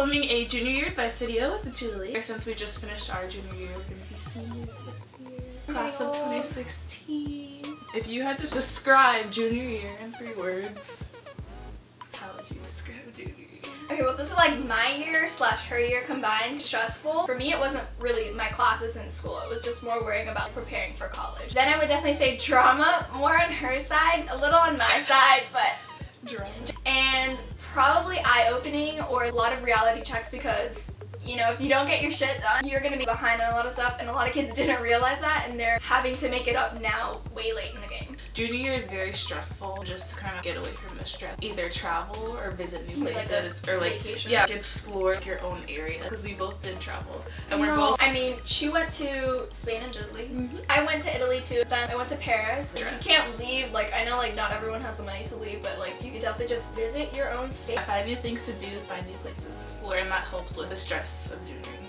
filming a junior year advice video with Julie. Since we just finished our junior year, we're going to be seniors this year. Class of 2016. If you had to describe junior year in 3 words, how would you describe junior year? Okay, well this is like my year slash her year combined. Stressful. For me, it wasn't really my classes in school. It was just more worrying about preparing for college. Then I would definitely say drama, more on her side, a little on my side, but Drama. And probably eye-opening or a lot of reality checks because, you know, if you don't get your shit done, you're gonna be behind on a lot of stuff, and a lot of kids didn't realize that, and they're having to make it up now way late in the game. Junior year is very stressful, just to kind of get away from the stress. Either travel or visit new places, like or like vacation. yeah, explore your own area, because we both did travel, and we're both. I mean, she went to Spain and Italy. I went to Italy too. Then I went to Paris. You can't leave. Like, I know like not everyone has the money to leave, but like you could definitely just visit your own state. Find new things to do, find new places to explore, and that helps with the stress of junior year.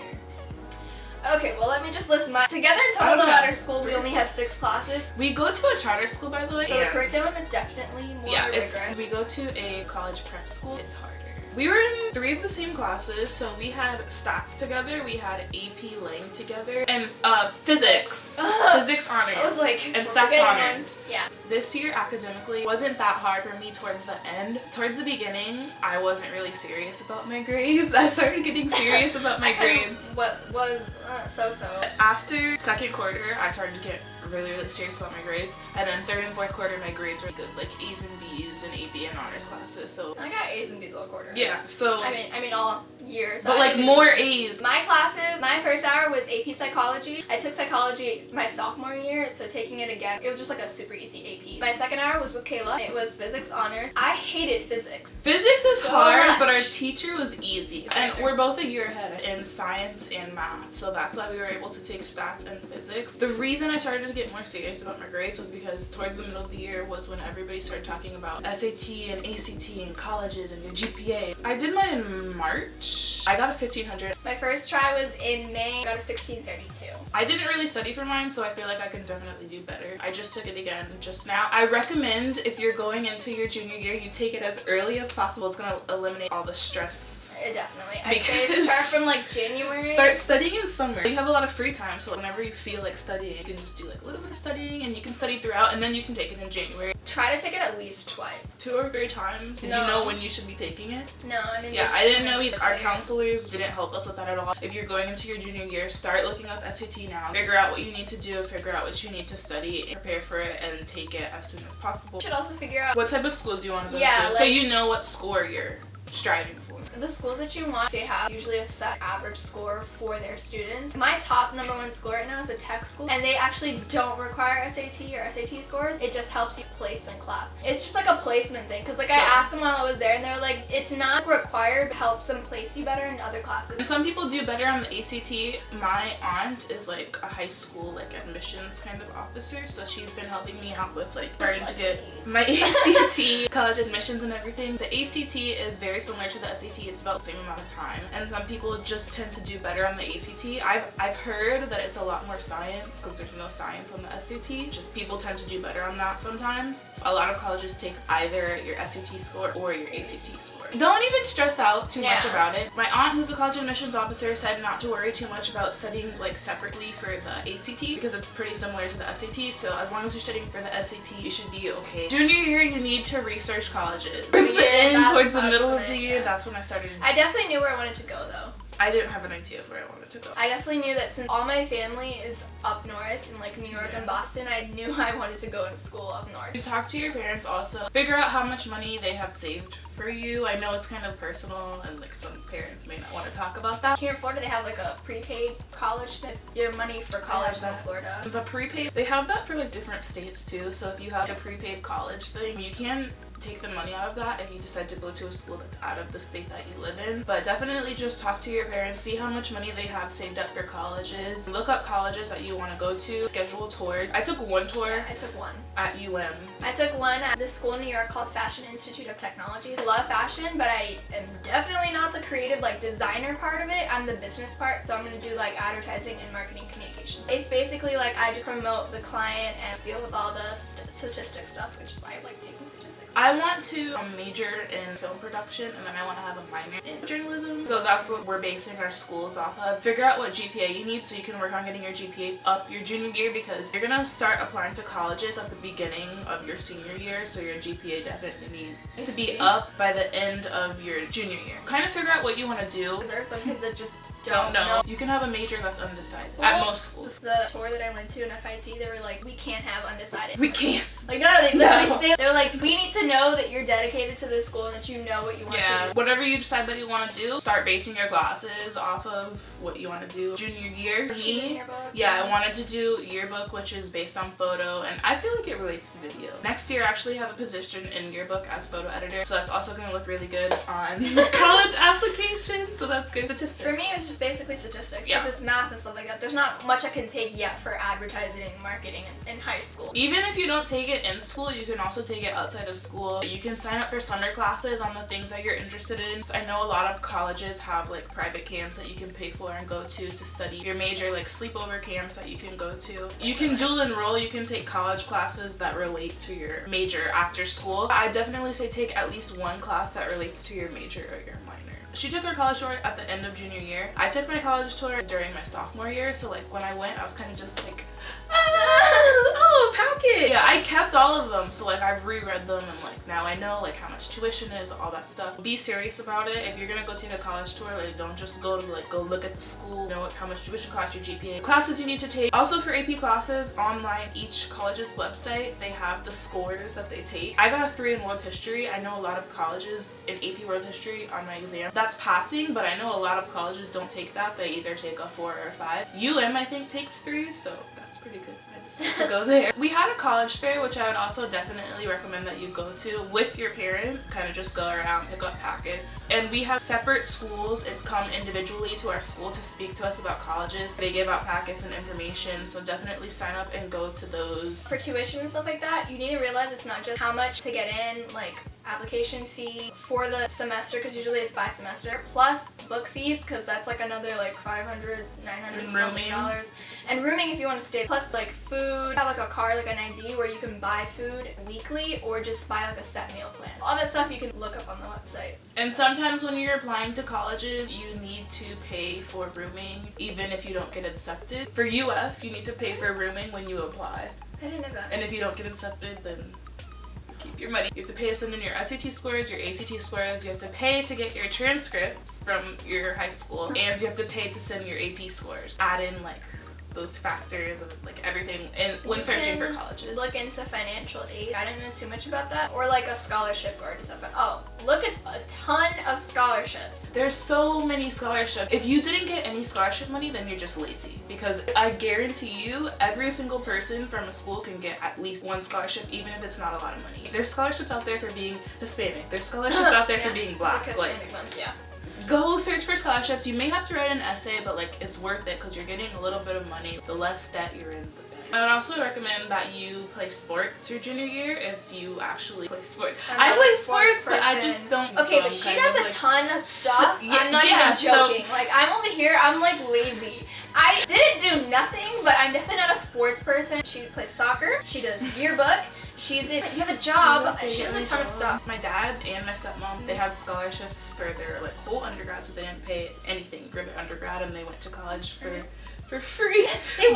Okay, well let me just list mine. Together in total at our school, we only have 6 classes. We go to a charter school, by the way. So the curriculum is definitely more rigorous. We go to a college prep school. It's harder. We were in 3 of the same classes, so we had stats together, we had AP Lang together, and physics. Physics honors. I was like, and stats honors. Yeah. This year academically wasn't that hard for me towards the end. Towards the beginning, I wasn't really serious about my grades. I started getting serious about my grades. What was so-so. After second quarter, I started to get really serious about my grades, and then 3rd and 4th quarter my grades were good, like A's and B's in AP and honors classes. So I got A's and B's all quarter. Yeah, so I mean all years. But like more A's. My classes, my first hour was AP Psychology. I took psychology my sophomore year, so taking it again, it was just like a super easy AP. My second hour was with Kaela. It was physics honors. I hated physics. Physics is hard, but our teacher was easy. And we're both a year ahead in science and math, so that's why we were able to take stats and physics. The reason I started to get more serious about my grades was because towards the middle of the year was when everybody started talking about SAT and ACT and colleges and your GPA. I did mine in March. I got a 1500. My first try was in May. I got a 1632. I didn't really study for mine, so I feel like I can definitely do better. I just took it again just now. I recommend if you're going into your junior year, you take it as early as possible. It's going to eliminate all the stress. Definitely. I'd say start from like January. Start studying in summer. You have a lot of free time, so whenever you feel like studying, you can just do like a little bit of studying, and you can study throughout, and then you can take it in January. Try to take it at least twice. 2 or 3 times. No. You know when you should be taking it? No, I mean, yeah, I didn't know either. Our counselors didn't help us with that at all. If you're going into your junior year, start looking up SAT now. Figure out what you need to do, figure out what you need to study, and prepare for it, and take it as soon as possible. You should also figure out what type of schools you want to go to, like, so you know what score you're striving for. The schools that you want, they have usually a set average score for their students. My top #1 school right now is a tech school, and they actually don't require SAT or SAT scores. It just helps you place in class. It's just like a placement thing, because like I asked them while I was there, and they were like, it's not required, but helps them place you better in other classes. And some people do better on the ACT. My aunt is like a high school like admissions kind of officer, so she's been helping me out with like starting to get my ACT college admissions and everything. The ACT is very similar to the SAT. It's about the same amount of time, and some people just tend to do better on the ACT. I've heard that it's a lot more science because there's no science on the SAT. Just people tend to do better on that sometimes. A lot of colleges take either your SAT score or your ACT score. Don't even stress out too much about it. My aunt, who's a college admissions officer, said not to worry too much about studying like separately for the ACT because it's pretty similar to the SAT, so as long as you're studying for the SAT, you should be okay. Junior year, you need to research colleges. Towards the middle of the year, that's when I started. I definitely knew where I wanted to go though. I didn't have an idea of where I wanted to go. I definitely knew that since all my family is up north in like New York and Boston, I knew I wanted to go in school up north. You talk to your parents also. Figure out how much money they have saved for you. I know it's kind of personal and like some parents may not want to talk about that. Here in Florida, they have like a prepaid college. Your money for college in Florida. The prepaid, they have that for like different states too. So if you have a prepaid college thing, you can take the money out of that if you decide to go to a school that's out of the state that you live in. But definitely just talk to your parents, see how much money they have saved up for colleges. Look up colleges that you want to go to, schedule tours. I took one tour. Yeah, I took one. At UM. I took one at this school in New York called Fashion Institute of Technology. I love fashion, but I am definitely not the creative like designer part of it. I'm the business part, so I'm going to do like advertising and marketing communication. It's basically like I just promote the client and deal with all the statistics stuff, which is why I like taking statistics. I I want to major in film production, and then I want to have a minor in journalism. So that's what we're basing our schools off of. Figure out what GPA you need so you can work on getting your GPA up your junior year, because you're gonna start applying to colleges at the beginning of your senior year, so your GPA definitely needs to be up by the end of your junior year. Kind of figure out what you want to do. There are some kids that just don't know. You can have a major that's undecided at most schools. The tour that I went to in FIT, they were like, we can't have undecided. We can't. Like, no, they literally, they were like, we need to know that you're dedicated to this school and that you know what you want to do. Whatever you decide that you want to do, start basing your classes off of what you want to do. Junior year, I wanted to do yearbook, which is based on photo, and I feel like it relates to video. Next year, I actually have a position in yearbook as photo editor, so that's also going to look really good on college applications, so that's good. Statistics. For me, it's just basically statistics, because it's math and stuff like that. There's not much I can take yet for advertising and marketing in high school. Even if you don't take it in school, you can also take it outside of school. You can sign up for summer classes on the things that you're interested in. I know a lot of colleges have like private camps that you can pay for and go to study your major, like sleepover camps that you can go to. You can dual enroll, you can take college classes that relate to your major after school. I definitely say take at least one class that relates to your major or your minor. She took her college tour at the end of junior year. I took my college tour during my sophomore year, so like when I went, I was kind of just like, oh, packet. Yeah, I kept all of them, so like I've reread them, and like now I know like how much tuition is, all that stuff. Be serious about it. If you're gonna go take a college tour, like don't just go look at the school, know how much tuition costs, your GPA, classes you need to take. Also for AP classes online, each college's website, they have the scores that they take. I got a 3 in world history. I know a lot of colleges in AP world history on my exam, that's passing, but I know a lot of colleges don't take that. They either take a 4 or a 5. I think takes 3, so that's pretty good. I decided to go there. We had a college fair, which I would also definitely recommend that you go to with your parents. Kind of just go around, pick up packets. And we have separate schools that come individually to our school to speak to us about colleges. They give out packets and information, so definitely sign up and go to those. For tuition and stuff like that, you need to realize it's not just how much to get in, like application fee for the semester, because usually it's by semester, plus book fees, because that's like another like $500, $900 something dollars, and rooming if you want to stay, plus like food. Have like a card, like an ID where you can buy food weekly or just buy like a set meal plan. All that stuff you can look up on the website. And sometimes when you're applying to colleges, you need to pay for rooming even if you don't get accepted. For UF, you need to pay for rooming when you apply. I didn't know that. And if you don't get accepted, then keep your money. You have to pay to send in your SAT scores, your ACT scores, you have to pay to get your transcripts from your high school, and you have to pay to send your AP scores. Add in like those factors of like everything when searching for colleges. Look into financial aid. I didn't know too much about that. Or like a scholarship or something. Oh, look at a ton of scholarships. There's so many scholarships. If you didn't get any scholarship money, then you're just lazy, because I guarantee you every single person from a school can get at least one scholarship, even if it's not a lot of money. There's scholarships out there for being Hispanic. There's scholarships out there for being Black. Go search for scholarships. You may have to write an essay, but like it's worth it because you're getting a little bit of money. The less debt you're in, the better. I would also recommend that you play sports your junior year if you actually play sports. I play sports, but I just don't. Okay, but she does a ton of stuff. I'm not even joking. Like I'm over here, I'm like lazy. I didn't do nothing, but I'm definitely not a sports person. She plays soccer. She does yearbook. You have a job. She does a ton of stuff. My dad and my stepmom, they had scholarships for their like whole undergrad, so they didn't pay anything for their undergrad, and they went to college for free.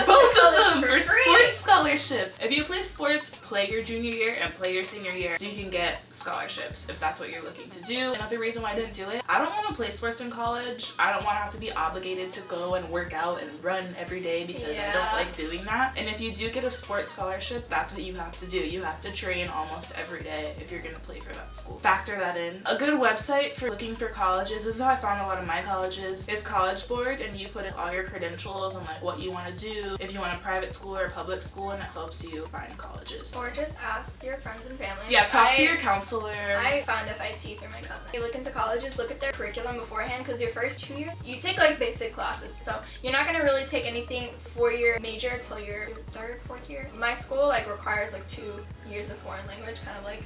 Both of them for sports scholarships. If you play sports, play your junior year and play your senior year so you can get scholarships if that's what you're looking to do. Another reason why I didn't do it, I don't want to play sports in college. I don't want to have to be obligated to go and work out and run every day because I don't like doing that. And if you do get a sports scholarship, that's what you have to do. You have to train almost every day if you're going to play for that school. Factor that in. A good website for looking for colleges, this is how I found a lot of my colleges, is College Board, and you put in all your credentials and like what you want to do, if you want a private school or a public school, and it helps you find colleges. Or just ask your friends and family. Yeah, talk to your counselor. I found FIT through my cousin. You look into colleges, look at their curriculum beforehand, because your first 2 years, you take like basic classes, so you're not going to really take anything for your major until your 3rd, 4th year. My school like requires like 2 years of foreign language, kind of like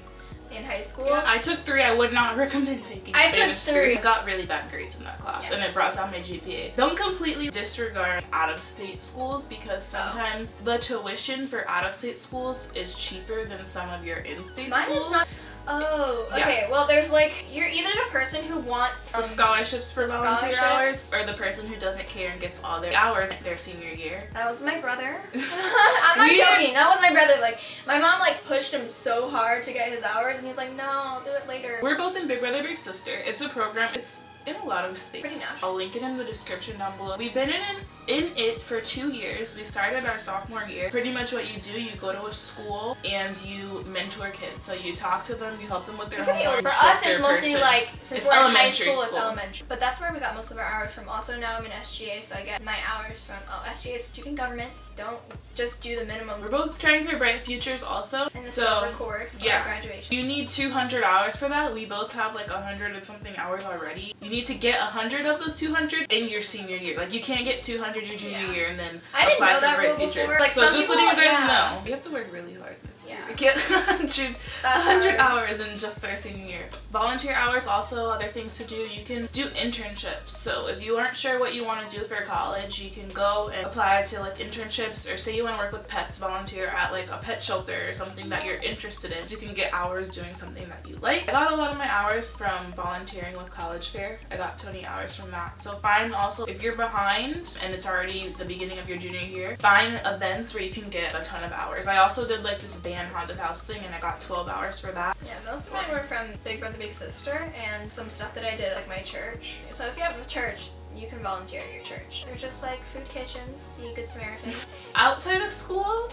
in high school. Yeah, I took 3. I would not recommend taking Spanish 3. I got really bad grades in that class, and it brought down my GPA. Don't completely disregard out-of-state schools, because sometimes the tuition for out-of-state schools is cheaper than some of your in-state schools. Oh, okay. Yeah. Well, there's like, you're either the person who wants the scholarships for volunteer hours, or the person who doesn't care and gets all their hours their senior year. That was my brother. I'm not joking. That was my brother. Like, my mom like pushed him so hard to get his hours, and he was like, no, I'll do it later. We're both in Big Brother Big Sister. It's a program. It's in a lot of states. Pretty natural. I'll link it in the description down below. We've been in it for 2 years. We started our sophomore year. Pretty much what you do, you go to a school and you mentor kids. So you talk to them, you help them with their homework. For us, it's mostly like, since we're in high school, it's elementary. But that's where we got most of our hours from. Also, now I'm in SGA, so I get my hours from, SGA is student government. Don't just do the minimum. We're both trying for bright futures also. And so record for our graduation. You need 200 hours for that. We both have like 100 and something hours already. You need to get 100 of those 200 in your senior year. Like, you can't get 200 your junior year and then apply for bright futures. Like, so just letting you guys know, you have to work really hard to get 100 hours in just our senior year. Volunteer hours, also other things to do. You can do internships. So if you aren't sure what you want to do for college, you can go and apply to like internships, or say you want to work with pets, volunteer at like a pet shelter or something that you're interested in. You can get hours doing something that you like. I got a lot of my hours from volunteering with College Fair. I got 20 hours from that. So find also, if you're behind and it's already the beginning of your junior year, find events where you can get a ton of hours. I also did like this band haunted house thing, and I got 12 hours for that. Yeah, most of mine were from Big Brother Big Sister and some stuff that I did at like my church. So if you have a church, you can volunteer at your church. They're just like food kitchens, be a good Samaritan. Outside of school,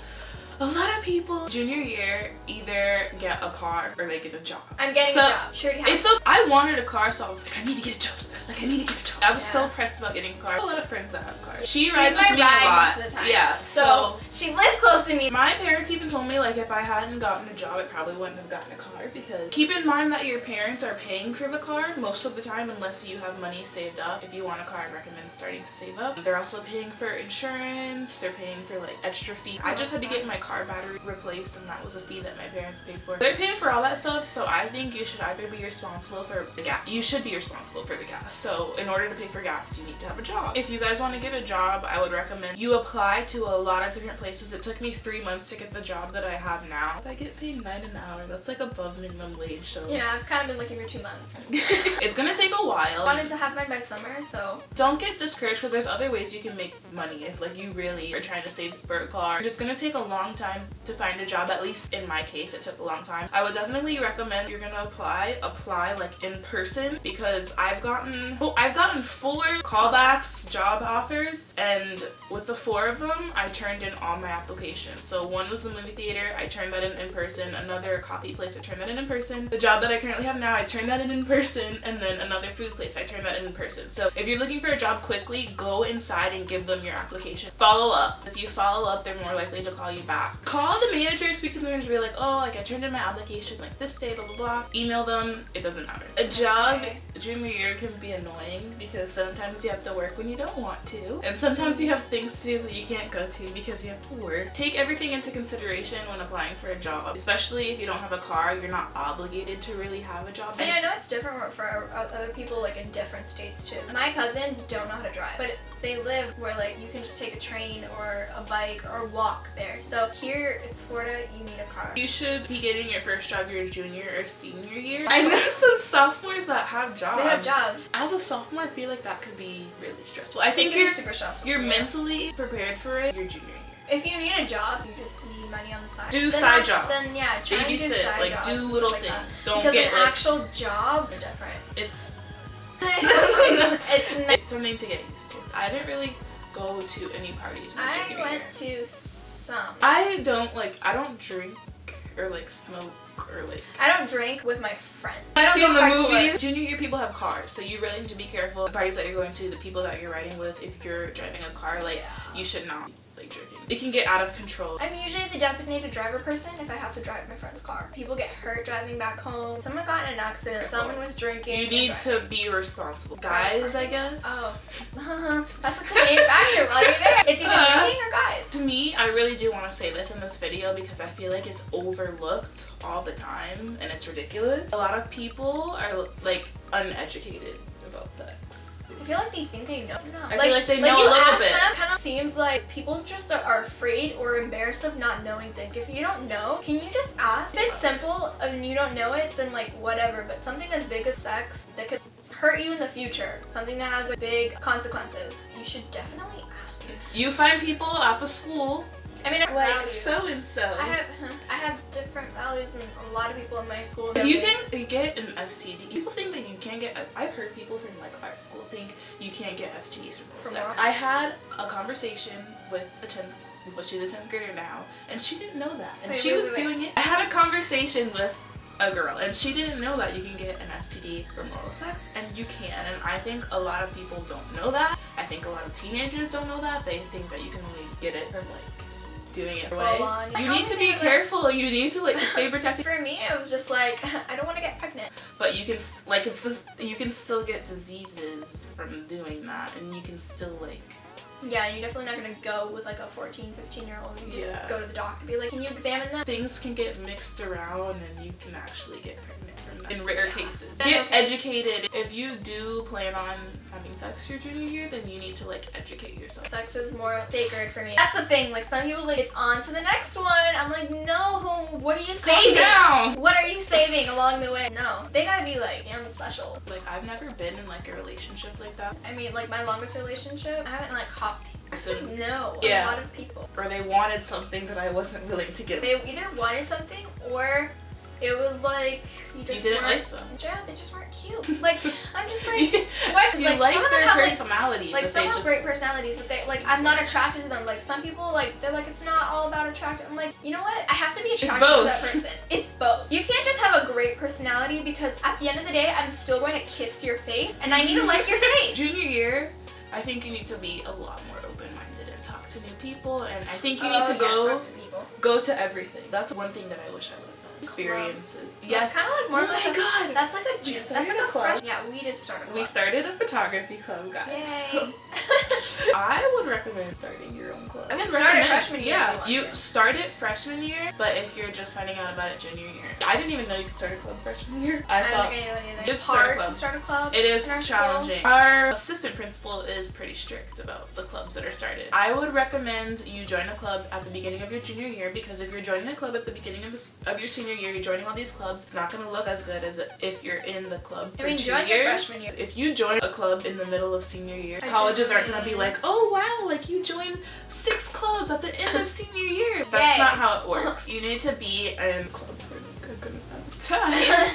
a lot of people junior year either get a car or they get a job. I'm getting a job. Sure do have. I wanted a car, so I was like, I need to get a job. Like, I need to get a job. I was so pressed about getting a car. I have a lot of friends that have cars. She rides with me a lot. Most of the time. Yeah. So she lives close to me. My parents even told me, like, if I hadn't gotten a job, I probably wouldn't have gotten a car, because keep in mind that your parents are paying for the car most of the time, unless you have money saved up. If you want a car, I recommend starting to save up. They're also paying for insurance. They're paying for like extra fees. I just had to get my car battery replaced, and that was a fee that my parents paid for. They're paying for all that stuff, so I think you should either be responsible for the gas. You should be responsible for the gas. So in order to pay for gas, you need to have a job. If you guys want to get a job, I would recommend you apply to a lot of different places. It took me 3 months to get the job that I have now. I get paid $9 an hour. That's like above minimum wage. So yeah, I've kind of been looking for 2 months. It's gonna take a while. I wanted to have mine by summer, so don't get discouraged, because there's other ways you can make money if like you really are trying to save for a car. It's gonna take a long time to find a job. At least in my case, it took a long time. I would definitely recommend, if you're gonna apply like in person, because I've gotten 4 callbacks, job offers, and with the 4 of them, I turned in all my applications. So one was the movie theater, I turned that in person. Another coffee place, I turned that in person. The job that I currently have now, I turned that in person. And then another food place, I turned that in person. So if you're looking for a job quickly, go inside and give them your application. Follow up. If you follow up, they're more likely to call you back. Call the manager, speak to the manager, be like, oh, like I turned in my application like this day, blah, blah, blah. Email them. It doesn't matter. A job junior year can be annoying, because sometimes you have to work when you don't want to. And sometimes you have things to do that you can't go to because you have to work. Take everything into consideration when applying for a job. Especially if you don't have a car, you're not obligated to really have a job. And I know it's different for other people like in different states too. My cousins don't know how to drive, but they live where like you can just take a train or a bike or walk there. So here it's Florida, you need a car. You should be getting your first job your junior or senior year. I know some sophomores that have jobs. They have jobs. As a sophomore, I feel like that could be really stressful. I think you're mentally prepared for it your junior year. If you need a job, you just need money on the side. Do side jobs. Then yeah, try to do side like jobs, do little like things. That. Don't because get an like actual job is different. It's it's something to get used to. I didn't really go to any parties my junior year. I went to some. I don't drink or like smoke or like. I don't drink with my friends. You see in the movie, junior year people have cars, so you really need to be careful. The parties that you're going to, the people that you're riding with, if you're driving a car, like you should not like drinking. It can get out of control. I'm usually the designated driver person if I have to drive my friend's car. People get hurt driving back home. Someone got in an accident. Someone was drinking. You need to be responsible. Guys, I guess. Oh. That's a main factor while you're there. It's either drinking or guys. To me, I really do want to say this in this video because I feel like it's overlooked all the time and it's ridiculous. A lot of people are like uneducated about sex. I feel like they think they know. I feel like they know a little bit. It kind of seems like people just are afraid or embarrassed of not knowing things. If you don't know, can you just ask? If it's simple, and you don't know it, then like whatever. But something as big as sex that could hurt you in the future, something that has like big consequences, you should definitely ask. You find people at the school. I mean, Like so and so. I have different values than a lot of people in my school. You can get an STD. People think that you can't get. I've heard people from like our school think you can't get STDs from oral sex. I had a conversation with a 10th. Well, she's a 10th grader now, and she didn't know that, and she was doing it. I had a conversation with a girl, and she didn't know that you can get an STD from oral sex, and you can. And I think a lot of people don't know that. I think a lot of teenagers don't know that. They think that you can only get it from like doing it away. You need to be careful. You need to like stay protected. For me, it was just like I don't want to get pregnant. But you can like you can still get diseases from doing that, and you can still like. Yeah, you're definitely not gonna go with like a 14, 15-year-old and just go to the doctor and be like, can you examine them? Things can get mixed around, and you can actually get pregnant from that in rare cases. Get educated. If you do plan on having sex your junior year, then you need to like educate yourself. Sex is more sacred for me. That's the thing. Like some people like it's on to the next one. I'm like, no. What are you saving? Calm down. What are you saving along the way? No, they gotta be like, I'm special. Like I've never been in like a relationship like that. I mean, like my longest relationship, I haven't like hopped. I said no. Yeah. A lot of people. Or they wanted something that I wasn't willing to give. They either wanted something or it was like you didn't like them. Yeah, they just weren't cute. Like I'm just like, why? You like their personality, like but some they have just great personalities, but they like I'm not attracted to them. Like some people like they're like it's not all about attractive. I'm like, you know what? I have to be attracted to that person. It's both. You can't just have a great personality because at the end of the day, I'm still going to kiss your face, and I need to like your face. Junior year, I think you need to be a lot more open-minded and talk to new people, and I think you need to go to everything. That's one thing that I wish I would have done. Experiences. Yes. Kind of like more oh my god. That's like a that's like a club. Yeah, we did start a club. We started a photography club, guys. Yay. I would recommend starting your own club. I would start it freshman year. Yeah, you start it freshman year, but if you're just finding out about it junior year, I didn't even know you could start a club freshman year. I thought it's hard to start a club. It is challenging. Our assistant principal is pretty strict about the clubs that are started. I would recommend you join a club at the beginning of your junior year, because if you're joining a club at the beginning of your senior year, you're joining all these clubs, it's not going to look as good as if you're in the club for 2 years. Your freshman year. If you join a club in the middle of senior year, colleges aren't going to be like, oh wow, like you joined 6 clubs at the end of senior year. That's not how it works. You need to be in club for a good amount of time.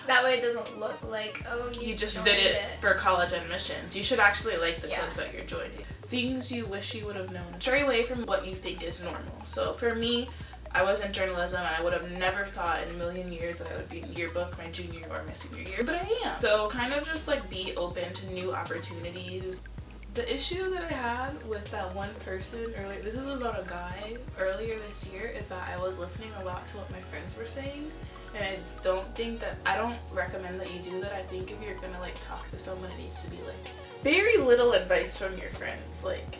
That way it doesn't look like, oh, you just did it for college admissions. You should actually like the clubs that you're joining. Things you wish you would have known. Stray away from what you think is normal. So for me, I was in journalism, and I would have never thought in a million years that I would be in yearbook my junior or my senior year, but I am. So kind of just like be open to new opportunities. The issue that I had with that one person earlier, this is about a guy earlier this year, is that I was listening a lot to what my friends were saying, and I don't recommend that you do that. I think if you're gonna like talk to someone, it needs to be like very little advice from your friends. Like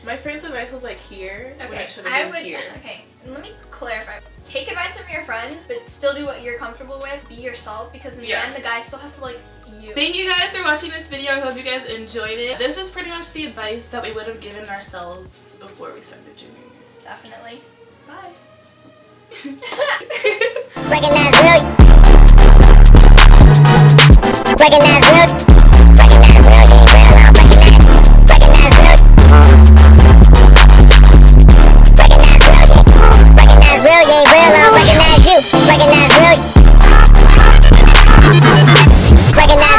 my friend's advice was like here, when it should have been here. Okay, let me clarify. Take advice from your friends, but still do what you're comfortable with. Be yourself, because in the end, the guy still has to like you. Thank you guys for watching this video. I hope you guys enjoyed it. This is pretty much the advice that we would have given ourselves before we started junior year. Definitely. Bye. Recognize real. Recognize real. Recognize real, you ain't real, I don't recognize you. Recognize real.